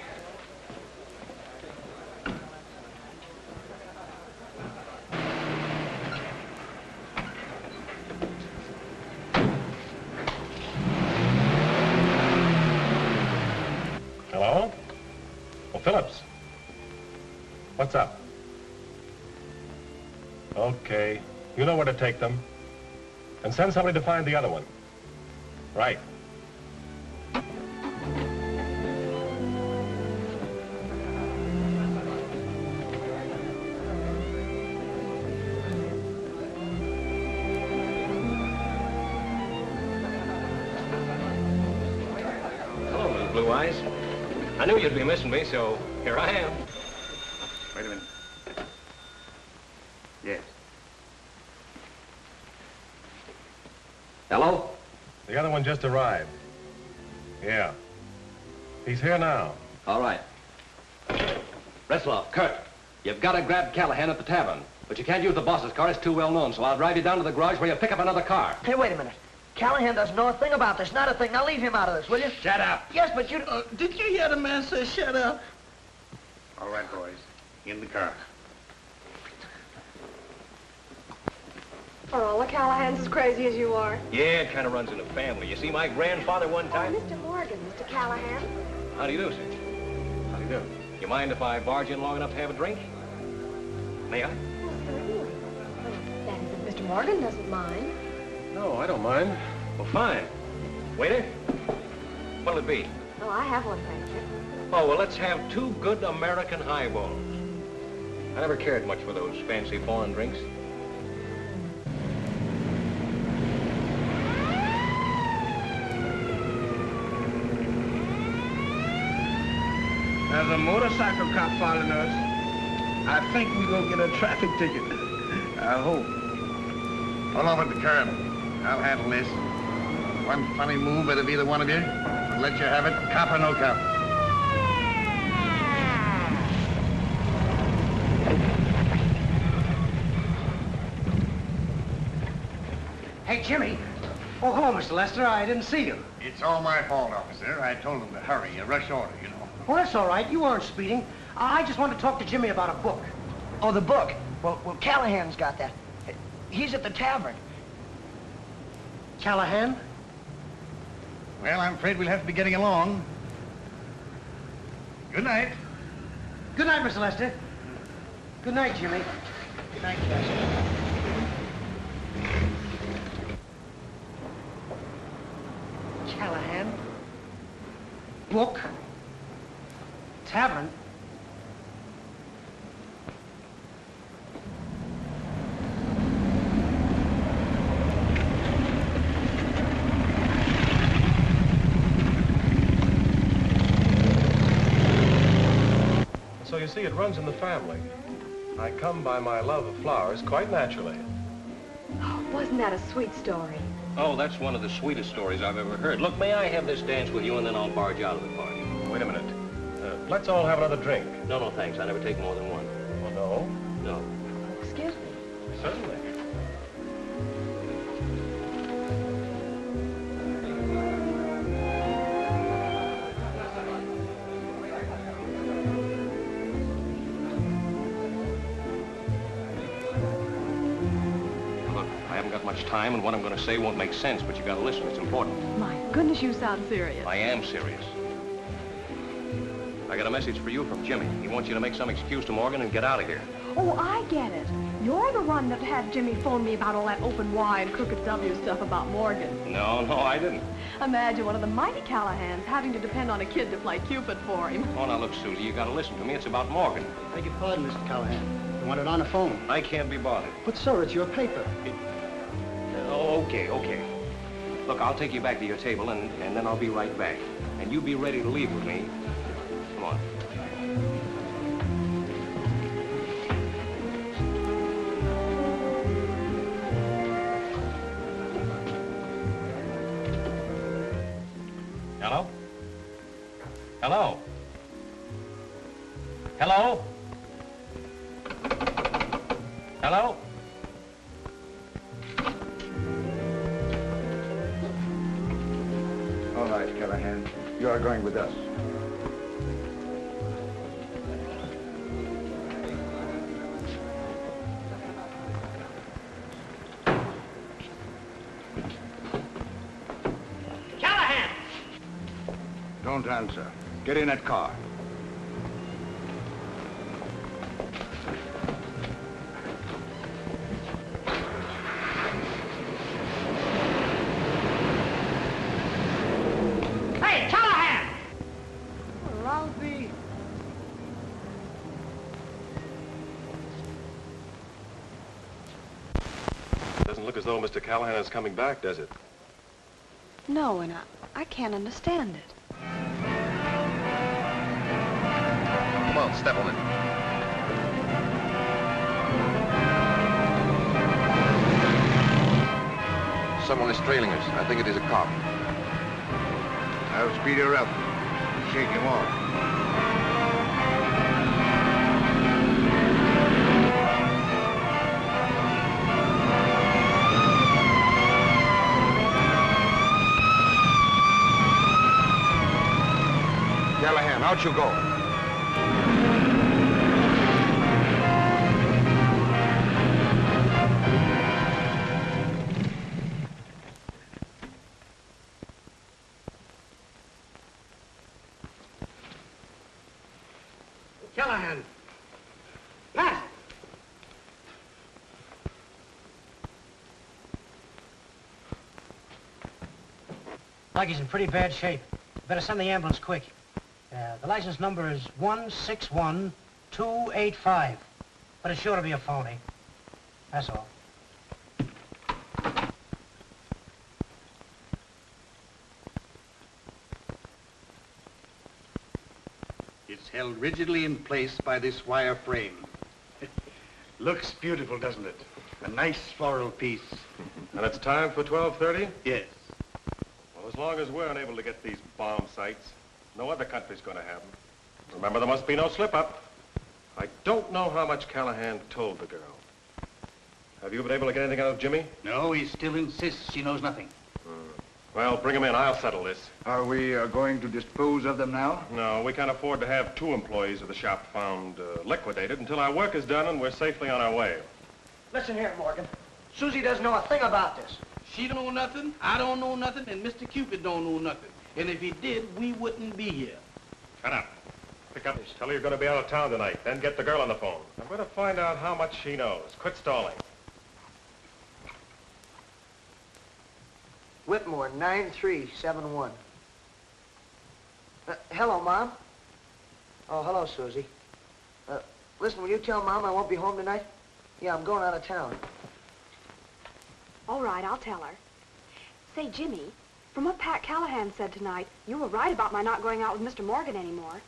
What's up? Okay. You know where to take them. And send somebody to find the other one. Right. Hello, Miss Blue Eyes. I knew you'd be missing me, so here I am. Wait a minute. Yes. Hello? The other one just arrived. Yeah. He's here now. All right. Bresloff, Kurt, you've got to grab Callahan at the tavern. But you can't use the boss's car. It's too well known, so I'll drive you down to the garage where you pick up another car. Hey, wait a minute. Callahan doesn't know a thing about this. Not a thing. Now leave him out of this, will you? Shut up. Yes, but you... Did you hear the man say shut up? All right, boys. In the car. Are all the Callahans as crazy as you are? Yeah, it kind of runs in the family. You see, my grandfather one time... Mr. Morgan, Mr. Callahan. How do you do, sir? How do you do? You mind if I barge in long enough to have a drink? May I? Well, certainly. That is, if Mr. Morgan doesn't mind. No, I don't mind. Well, fine. Waiter, what'll it be? Oh, I have one, thank you. Oh, well, let's have 2 good American highballs. I never cared much for those fancy foreign drinks. There's a motorcycle cop following us. I think we're gonna get a traffic ticket. I hope. Pull over at the curb. I'll handle this. One funny move out of either one of you. I'll let you have it, cop or no cop. Hey, Jimmy. Oh, hello, Mr. Lester. I didn't see you. It's all my fault, officer. I told them to hurry. A rush order, you know. Oh, that's all right. You weren't speeding. I just wanted to talk to Jimmy about a book. Oh, the book. Well, Callahan's got that. He's at the tavern. Callahan? Well, I'm afraid we'll have to be getting along. Good night. Good night, Mr. Lester. Good night, Jimmy. Good night, Lester. Callahan. Book. Tavern. So you see, it runs in the family. I come by my love of flowers quite naturally. Oh, wasn't that a sweet story? Oh, that's one of the sweetest stories I've ever heard. Look, may I have this dance with you, and then I'll barge out of the party. Wait a minute. Let's all have another drink. No, no, thanks. I never take more than one. Oh, no? No. Excuse me. Certainly. Look, I haven't got much time, and what I'm going to say won't make sense, but you got to listen. It's important. My goodness, you sound serious. I am serious. I got a message for you from Jimmy. He wants you to make some excuse to Morgan and get out of here. Oh, I get it. You're the one that had Jimmy phone me about all that open Y and crooked W stuff about Morgan. No, I didn't. Imagine one of the mighty Callahans having to depend on a kid to play Cupid for him. Oh, now look, Susie, you got to listen to me. It's about Morgan. Beg your pardon, Mr. Callahan. You want it on the phone? I can't be bothered. But, sir, it's your paper. Oh, okay. Look, I'll take you back to your table, and then I'll be right back. And you be ready to leave with me. Come on. Hello? Hello? Hello? Hello? All right, Callahan. You are going with us. Callahan! Don't answer. Get in that car. Doesn't look as though Mr. Callahan is coming back, does it? No, and I can't understand it. Come on, step on it. Someone is trailing us. I think it is a cop. I'll speed her up. Shake him off. Callahan, out you go. Callahan. Pat! Like he's in pretty bad shape. Better send the ambulance quick. The license number is 161285. But it's sure to be a phony. That's all. It's held rigidly in place by this wire frame. Looks beautiful, doesn't it? A nice floral piece. And it's time for 12:30? Yes. Well, as long as we're unable to get these bomb sites, no other country's going to have them. Remember, there must be no slip-up. I don't know how much Callahan told the girl. Have you been able to get anything out of Jimmy? No, he still insists she knows nothing. Well, bring him in. I'll settle this. Are we going to dispose of them now? No, we can't afford to have 2 employees of the shop found liquidated until our work is done and we're safely on our way. Listen here, Morgan. Susie doesn't know a thing about this. She don't know nothing, I don't know nothing, and Mr. Cupid don't know nothing. And if he did, we wouldn't be here. Shut up. Pick up. Tell her you're going to be out of town tonight. Then get the girl on the phone. I'm going to find out how much she knows. Quit stalling. Whitmore, 9371. Hello, Mom. Oh, hello, Susie. Listen, will you tell Mom I won't be home tonight? Yeah, I'm going out of town. All right, I'll tell her. Say, Jimmy, from what Pat Callahan said tonight, you were right about my not going out with Mr. Morgan anymore.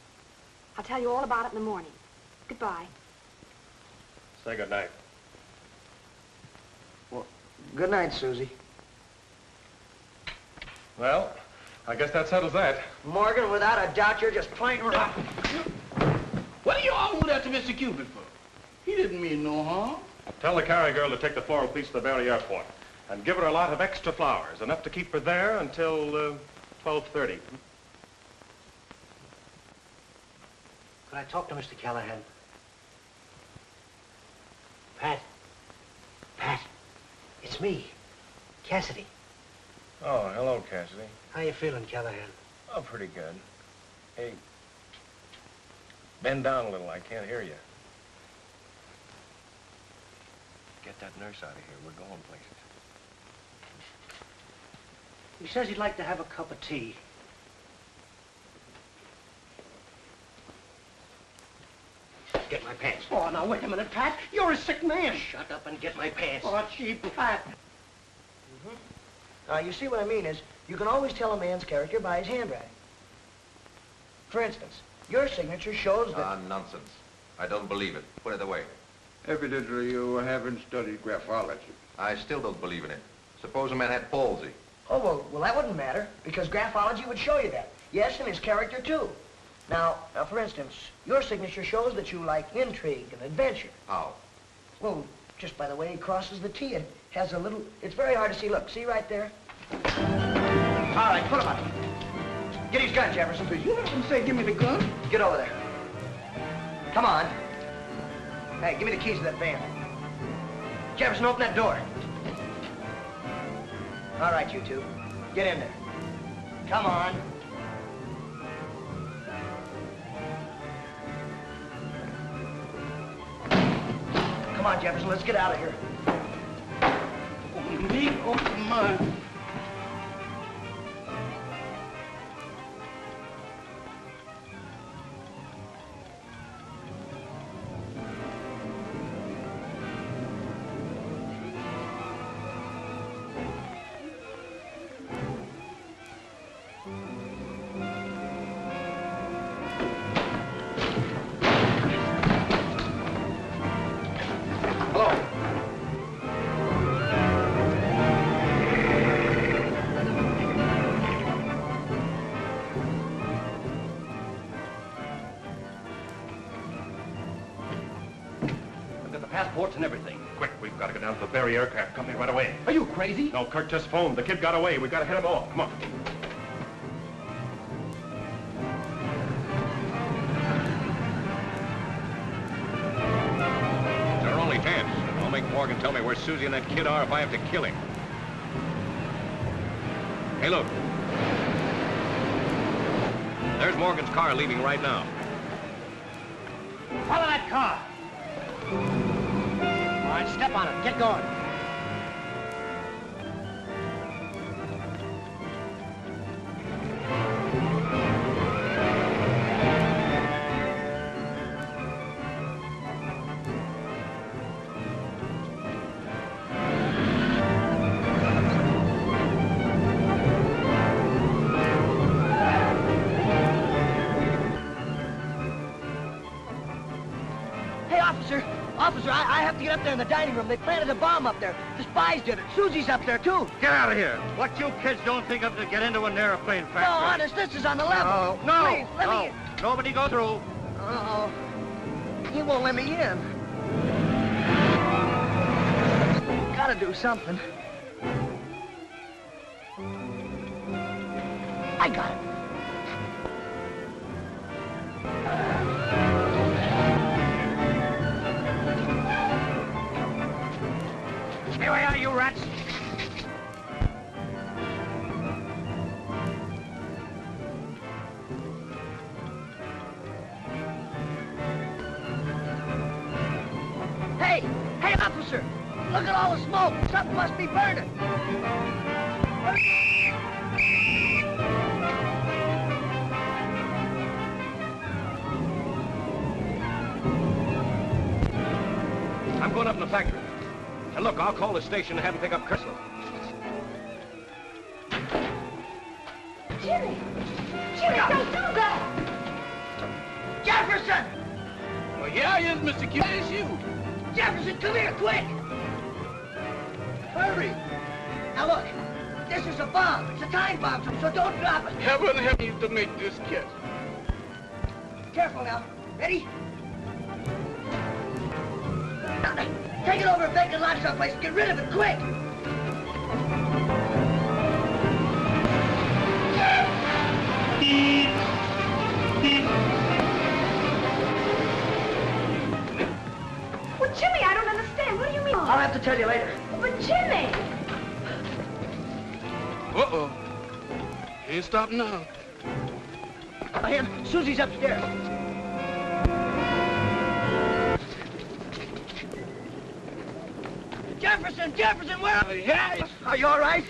I'll tell you all about it in the morning. Goodbye. Say good night. Well, good night, Susie. Well, I guess that settles that. Morgan, without a doubt, you're just plain rough. What do you all do that to Mr. Cupid for? He didn't mean no harm. Tell the carrier girl to take the floral piece to the Barry Airport and give her a lot of extra flowers, enough to keep her there until 12:30. Could I talk to Mr. Callahan? Pat. Pat. It's me. Cassidy. Oh, hello, Cassidy. How you feeling, Callahan? Oh, pretty good. Hey, bend down a little. I can't hear you. Get that nurse out of here. We're going places. He says he'd like to have a cup of tea. Get my pants. Oh, now, wait a minute, Pat. You're a sick man. Shut up and get my pants. Oh, gee, Pat. You see what I mean is, you can always tell a man's character by his handwriting. For instance, your signature shows that... Nonsense. I don't believe it. Put it away. Evidently, you haven't studied graphology. I still don't believe in it. Suppose a man had palsy. Oh, well, that wouldn't matter, because graphology would show you that. Yes, and his character, too. Now, for instance, your signature shows that you like intrigue and adventure. How? Well, just by the way he crosses the T, it has a little... It's very hard to see. Look, see right there? All right, put him up. Get his gun, Jefferson. Did you hear him say, give me the gun? Get over there. Come on. Hey, give me the keys to that van. Jefferson, open that door. All right, you two. Get in there. Come on. Come on, Jefferson, let's get out of here. Me? Oh, my. passports and everything. Quick, we've got to get down to the Berry Aircraft Company right away. Are you crazy? No, Kurt just phoned. The kid got away. We've got to head him off. Come on. It's our only chance. I'll make Morgan tell me where Susie and that kid are if I have to kill him. Hey, look. There's Morgan's car leaving right now. Follow that car. All right, step on it. Get going. Hey, officer. Officer, I have to get up there in the dining room. They planted a bomb up there. The spies did it. Susie's up there, too. Get out of here. What you kids don't think of to get into an airplane factory. No, honest, this is on the level. No, Please, let me in. Nobody go through. Uh-oh. He won't let me in. Gotta do something. I got it. Stay away, are you rats? Hey! Hey, officer! Look at all the smoke! Something must be burning! I'm going up in the factory. And look, I'll call the station and have them pick up Crystal. Jimmy! Jimmy, don't do that! Jefferson! Well, yeah, yes, Mr. Q. It's you. Jefferson, come here, quick! Hurry! Now look, this is a bomb. It's a time bomb, so don't drop it. Heaven help you to make this kid. Careful now. Ready? Now, take it over to Bacon Lodge someplace. Get rid of it, quick! Well, Jimmy, I don't understand. What do you mean? I'll have to tell you later. But Jimmy! Uh-oh. Ain't stopping now. Him, Susie's upstairs. Jefferson, Jefferson, where are you? Are you all right?